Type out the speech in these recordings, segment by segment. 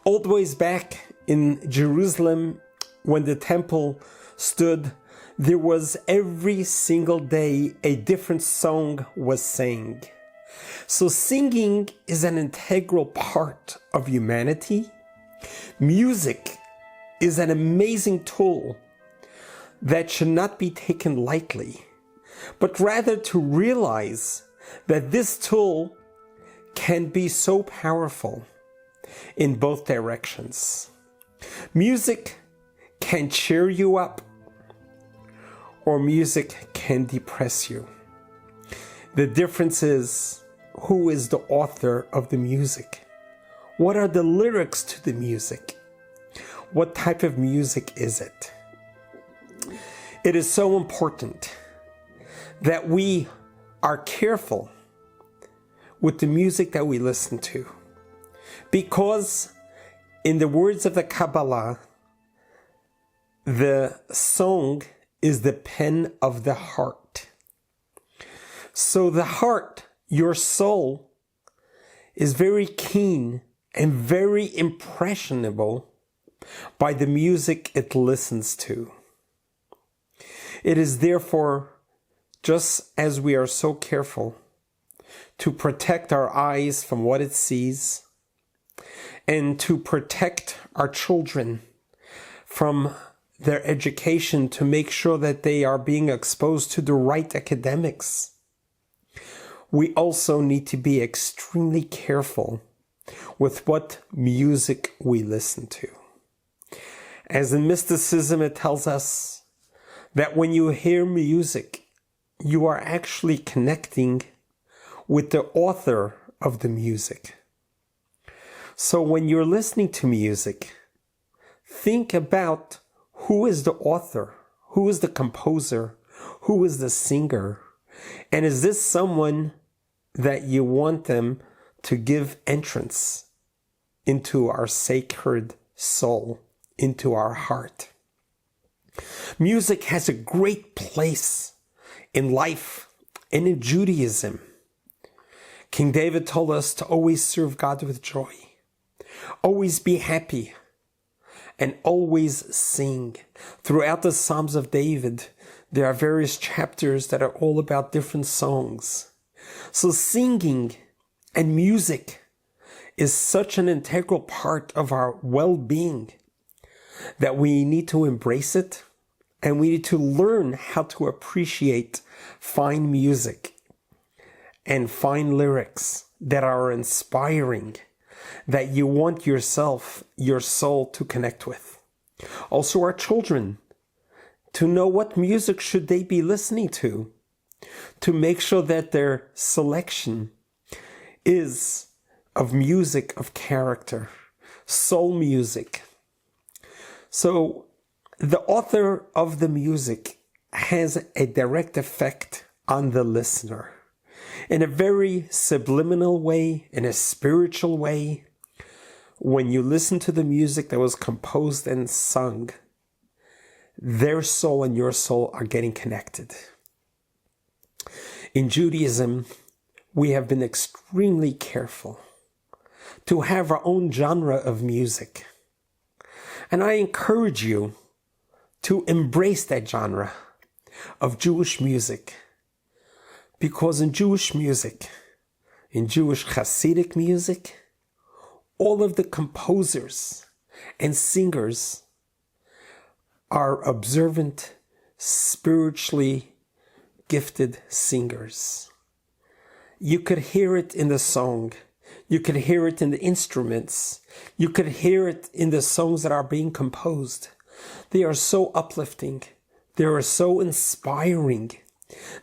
All the ways back in Jerusalem, when the temple stood, there was every single day a different song was sang. So singing is an integral part of humanity. Music is an amazing tool that should not be taken lightly, but rather to realize that this tool can be so powerful in both directions. Music can cheer you up, or music can depress you. The difference is who is the author of the music. What are the lyrics to the music? What type of music is it? It is so important that we are careful with the music that we listen to, because in the words of the Kabbalah, the song is the pen of the heart. So the heart, your soul, is very keen and very impressionable by the music it listens to. It is therefore, just as we are so careful to protect our eyes from what it sees, and to protect our children from their education, to make sure that they are being exposed to the right academics, we also need to be extremely careful with what music we listen to. As in mysticism, it tells us that when you hear music, you are actually connecting with the author of the music. So when you're listening to music, think about who is the author, who is the composer, who is the singer, and is this someone that you want them to give entrance into our sacred soul, into our heart. Music has a great place in life and in Judaism. King David told us to always serve God with joy, always be happy, and always sing. Throughout the Psalms of David, there are various chapters that are all about different songs. So singing and music is such an integral part of our well-being that we need to embrace it, and we need to learn how to appreciate fine music and fine lyrics that are inspiring, that you want yourself, your soul, to connect with. Also our children, to know what music should they be listening to make sure that their selection is of music of character, soul music. So the author of the music has a direct effect on the listener in a very subliminal way, in a spiritual way. When you listen to the music that was composed and sung, their soul and your soul are getting connected. In Judaism, we have been extremely careful to have our own genre of music. And I encourage you to embrace that genre of Jewish music. Because in Jewish music, in Jewish Hasidic music, all of the composers and singers are observant, spiritually gifted singers. You could hear it in the song. You could hear it in the instruments. You could hear it in the songs that are being composed. They are so uplifting. They are so inspiring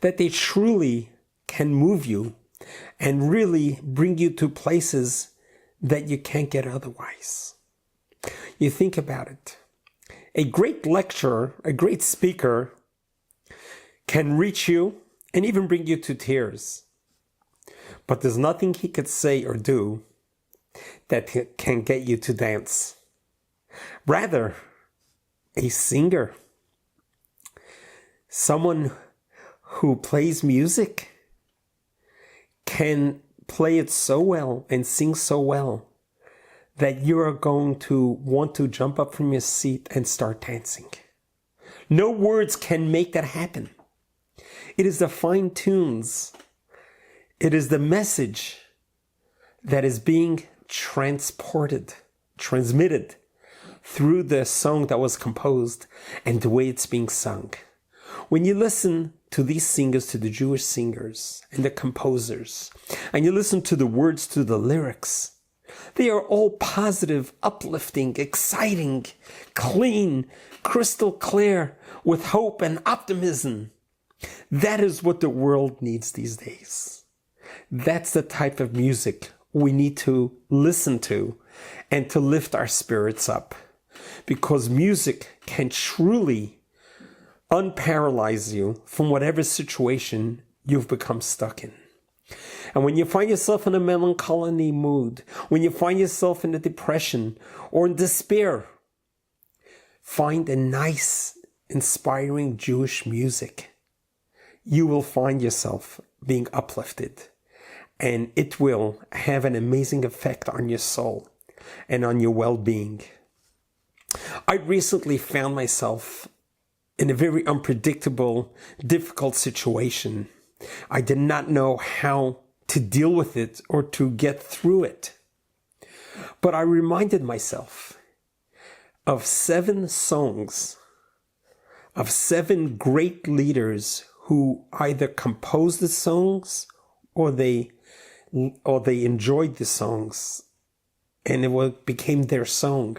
that they truly can move you and really bring you to places that you can't get otherwise. You think about it. A great lecturer, a great speaker, can reach you and even bring you to tears. But there's nothing he could say or do that can get you to dance. Rather, a singer, someone who plays music, can play it so well and sing so well that you are going to want to jump up from your seat and start dancing. No words can make that happen. It is the fine tunes. It is the message that is being transmitted through the song that was composed and the way it's being sung. When you listen to these singers, to the Jewish singers and the composers, and you listen to the words, to the lyrics, they are all positive, uplifting, exciting, clean, crystal clear, with hope and optimism. That is what the world needs these days. That's the type of music we need to listen to and to lift our spirits up. Because music can truly unparalyze you from whatever situation you've become stuck in. And when you find yourself in a melancholy mood, when you find yourself in a depression or in despair, find a nice, inspiring Jewish music. You will find yourself being uplifted, and it will have an amazing effect on your soul and on your well-being. I recently found myself in a very unpredictable, difficult situation. I did not know how to deal with it or to get through it. But I reminded myself of 7 songs of 7 great leaders who either composed the songs or they enjoyed the songs and it became their song.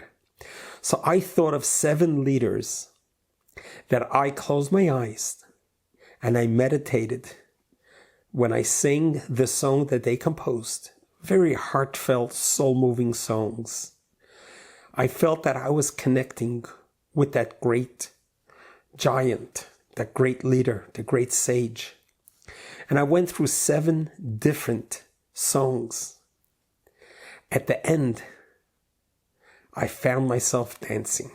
So I thought of 7 leaders that I closed my eyes and I meditated when I sang the song that they composed. Very heartfelt, soul-moving songs. I felt that I was connecting with that great giant, that great leader, the great sage. And I went through 7 different songs. At the end, I found myself dancing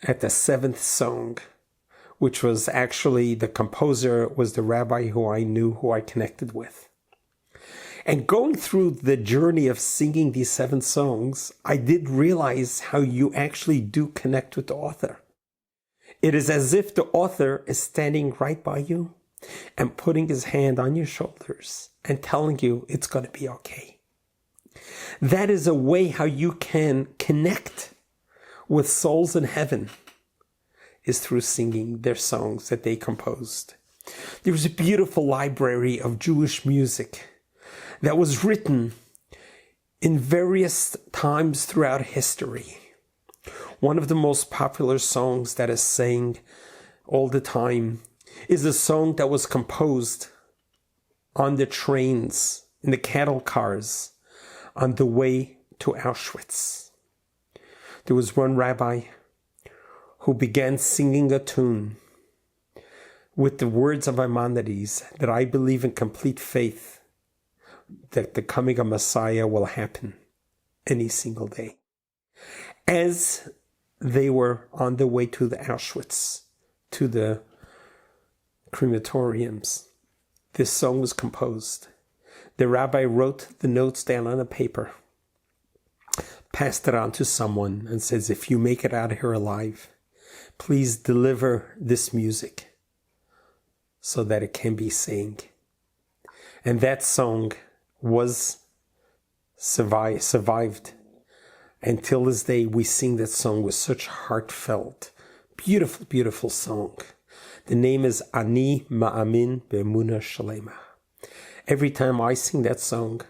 at the 7th song, which was actually the composer was the rabbi who I knew, who I connected with. And going through the journey of singing these 7 songs, I did realize how you actually do connect with the author. It is as if the author is standing right by you and putting his hand on your shoulders and telling you it's going to be okay. That is a way how you can connect with souls in heaven, is through singing their songs that they composed. There was a beautiful library of Jewish music that was written in various times throughout history. One of the most popular songs that is sang all the time is a song that was composed on the trains, in the cattle cars, on the way to Auschwitz. There was one rabbi who began singing a tune with the words of Maimonides that I believe in complete faith that the coming of Messiah will happen any single day. As they were on the way to the Auschwitz, to the crematoriums, this song was composed. The rabbi wrote the notes down on a paper, passed it on to someone, and says, if you make it out of here alive, please deliver this music so that it can be sang. And that song was survived. Until this day, we sing that song with such heartfelt, beautiful, beautiful song. The name is Ani Ma'amin Be'emunah Shalema. Every time I sing that song,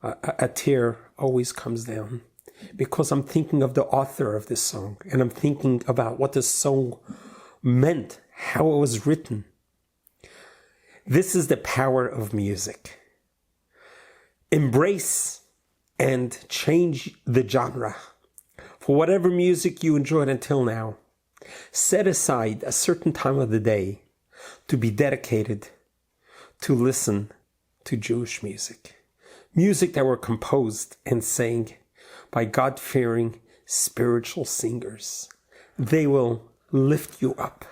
a tear always comes down, because I'm thinking of the author of this song, and I'm thinking about what this song meant, how it was written. This is the power of music. Embrace and change the genre. For whatever music you enjoyed until now, set aside a certain time of the day to be dedicated to listen to Jewish music. Music that were composed and sang by God-fearing spiritual singers. They will lift you up.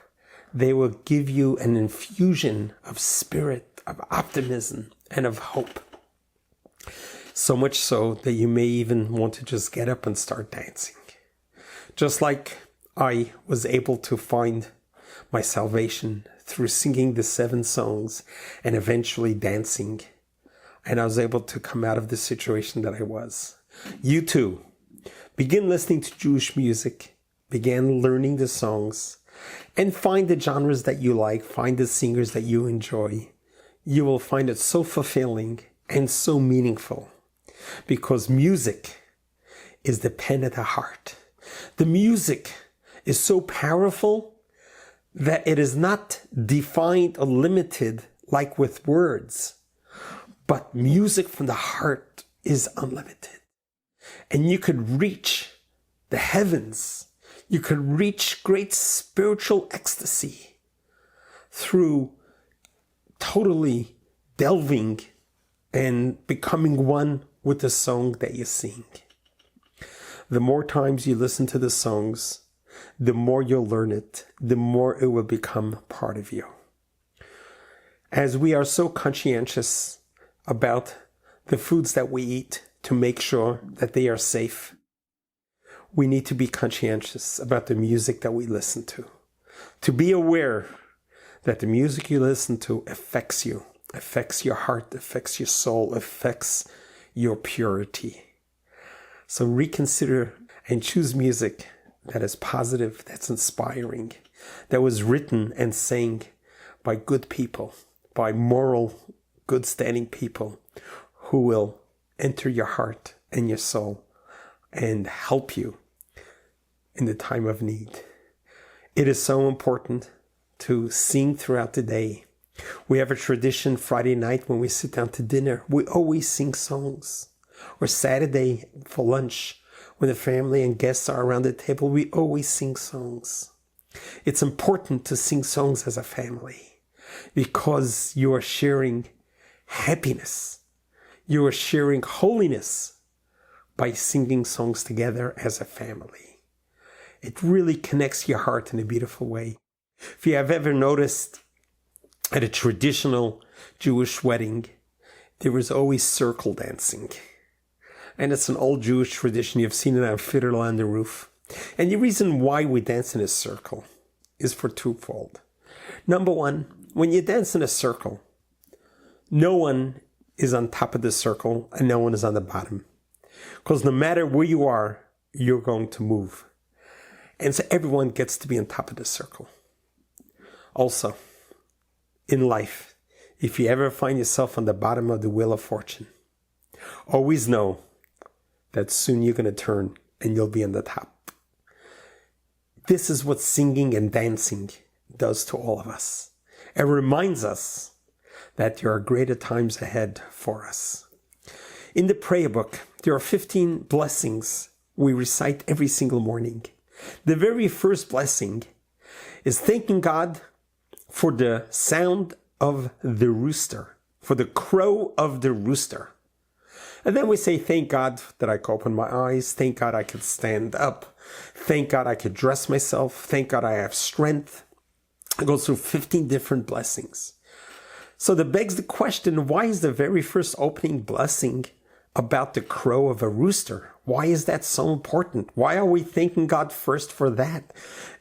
They will give you an infusion of spirit, of optimism, and of hope. So much so that you may even want to just get up and start dancing. Just like I was able to find my salvation through singing the 7 songs and eventually dancing. And I was able to come out of the situation that I was. You too. Begin listening to Jewish music. Begin learning the songs. And find the genres that you like. Find the singers that you enjoy. You will find it so fulfilling and so meaningful. Because music is the pen of the heart. The music is so powerful that it is not defined or limited like with words. But music from the heart is unlimited. And you could reach the heavens. You could reach great spiritual ecstasy through totally delving and becoming one with the song that you sing. The more times you listen to the songs, the more you'll learn it, the more it will become part of you. As we are so conscientious about the foods that we eat to make sure that they are safe, we need to be conscientious about the music that we listen to be aware that the music you listen to affects you, affects your heart, affects your soul, affects your purity. So reconsider and choose music that is positive, that's inspiring, that was written and sang by good people, by moral, good standing people who will enter your heart and your soul and help you in the time of need. It is so important to sing throughout the day. We have a tradition Friday night when we sit down to dinner. We always sing songs. Or Saturday for lunch, when the family and guests are around the table, we always sing songs. It's important to sing songs as a family because you are sharing happiness. You are sharing holiness by singing songs together as a family. It really connects your heart in a beautiful way. If you have ever noticed at a traditional Jewish wedding, there is always circle dancing. And it's an old Jewish tradition. You've seen it on fiddle on the roof. And the reason why we dance in a circle is for twofold. Number one, when you dance in a circle, no one is on top of the circle and no one is on the bottom. Because no matter where you are, you're going to move. And so everyone gets to be on top of the circle. Also, in life, if you ever find yourself on the bottom of the wheel of fortune, always know that soon you're going to turn and you'll be on the top. This is what singing and dancing does to all of us. It reminds us that there are greater times ahead for us. In the prayer book, there are 15 blessings we recite every single morning. The very first blessing is thanking God for the sound of the rooster, for the crow of the rooster. And then we say, thank God that I could open my eyes. Thank God I could stand up. Thank God I could dress myself. Thank God I have strength. It goes through 15 different blessings. So that begs the question, why is the very first opening blessing about the crow of a rooster? Why is that so important? Why are we thanking God first for that?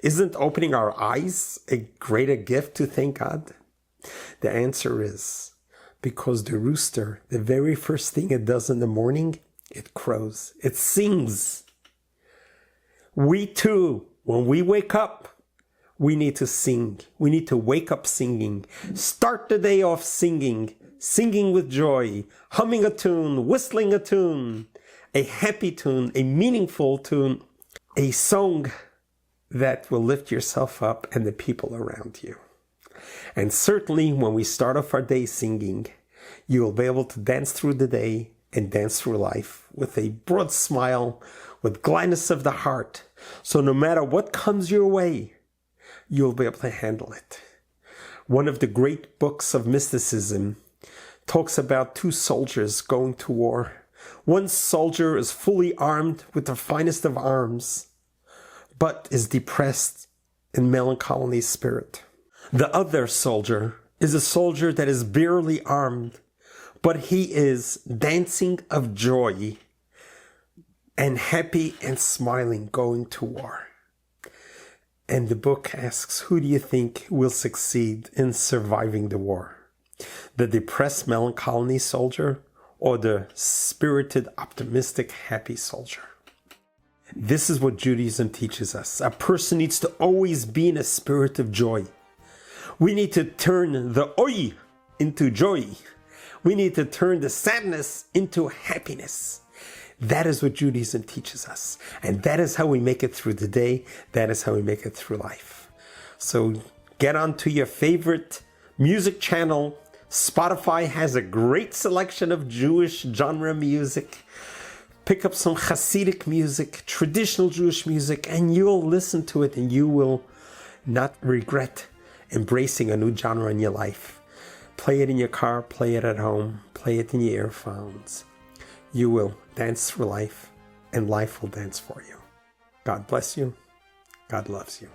Isn't opening our eyes a greater gift to thank God? The answer is because the rooster, the very first thing it does in the morning, it crows. It sings. We too, when we wake up, we need to sing. We need to wake up singing. Start the day off singing. Singing with joy. Humming a tune. Whistling a tune. A happy tune. A meaningful tune. A song that will lift yourself up and the people around you. And certainly when we start off our day singing, you will be able to dance through the day and dance through life with a broad smile, with gladness of the heart. So no matter what comes your way, you'll be able to handle it. One of the great books of mysticism talks about 2 soldiers going to war. One soldier is fully armed with the finest of arms, but is depressed in melancholy spirit. The other soldier is a soldier that is barely armed, but he is dancing of joy and happy and smiling going to war. And the book asks, who do you think will succeed in surviving the war? The depressed, melancholy soldier or the spirited, optimistic, happy soldier? This is what Judaism teaches us. A person needs to always be in a spirit of joy. We need to turn the oi into joy. We need to turn the sadness into happiness. That is what Judaism teaches us. And that is how we make it through the day. That is how we make it through life. So get onto your favorite music channel. Spotify has a great selection of Jewish genre music. Pick up some Hasidic music, traditional Jewish music, and you'll listen to it and you will not regret embracing a new genre in your life. Play it in your car, play it at home, play it in your earphones. You will dance through life and life will dance for you. God bless you. God loves you.